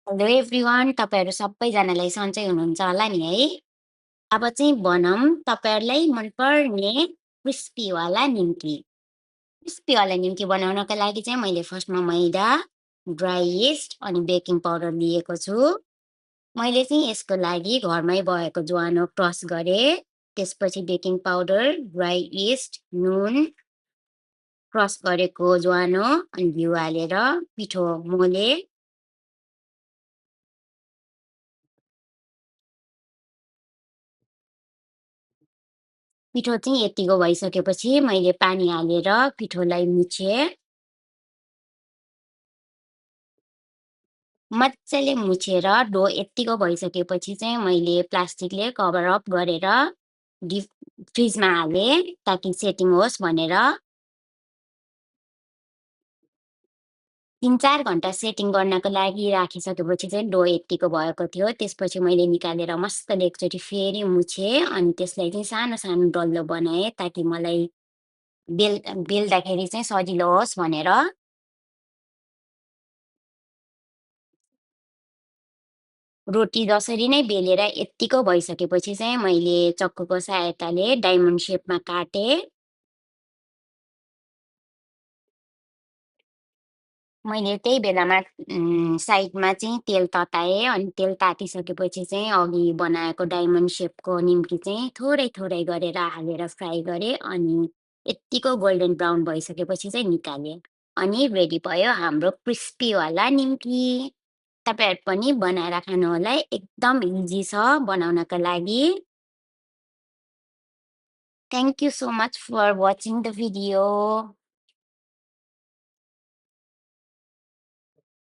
Hello everyone, तपाईँहरू सबैजनालाई सन्चै हुनुहुन्छ होला नि है? अब चाहिँ बनाऊँ तपाईँहरूलाई मनपर्ने क्रिस्पीवाला निम्की। क्रिस्पीवाला निम्की बनाउनका लागि चाहिँ मैले फर्स्टमा मैदा, ड्राई यिस्ट अनि बेकिङ पाउडर लिएको छु। मैले चाहिँ यसको लागि घरमै भएको ज्वानो क्रस गरेँ। त्यसपछि बेकिङ पाउडर, ड्राई यिस्ट, नुन, क्रस गरेको ज्वानो अनि घिउ हालेर पिठो मोलेँ। पिठो चाहिँ यत्तिको भइसकेपछि मैले पानी हालेर पिठोलाई मुछेँ। मजाले मुछेर डो यत्तिको भइसकेपछि चाहिँ मैले प्लास्टिकले कभर अप गरेर डिप फ्रिजमा हालेँ ताकि सेटिङ होस् भनेर। 3-4 घन्टा सेटिङ गर्नको लागि राखिसकेपछि चाहिँ डो यत्तिको भएको थियो। त्यसपछि मैले निकालेर मस्तले एकचोटि फेरि मुछेँ अनि त्यसलाई चाहिँ सानो सानो डल्लो बनाएँ ताकि मलाई बेल्दाखेरि चाहिँ सजिलो होस् भनेर। रोटी जसरी नै बेलेर यत्तिको भइसकेपछि चाहिँ मैले चक्कुको सहायताले डायमन्ड सेपमा काटेँ। मैले त्यही बेलामा साइडमा चाहिँ तेल तताएँ अनि तेल तातिसकेपछि चाहिँ अघि बनाएको डायमन्ड सेपको निम्की चाहिँ थोरै थोरै गरेर हालेर फ्राई गरेँ अनि यत्तिको गोल्डन ब्राउन भइसकेपछि चाहिँ निकालेँ। अनि रेडी भयो हाम्रो क्रिस्पीवाला निम्की। तपाईँहरू पनि बनाएर खानुहोला है, एकदम इजी छ बनाउनका लागि। Thank you so much for watching the video.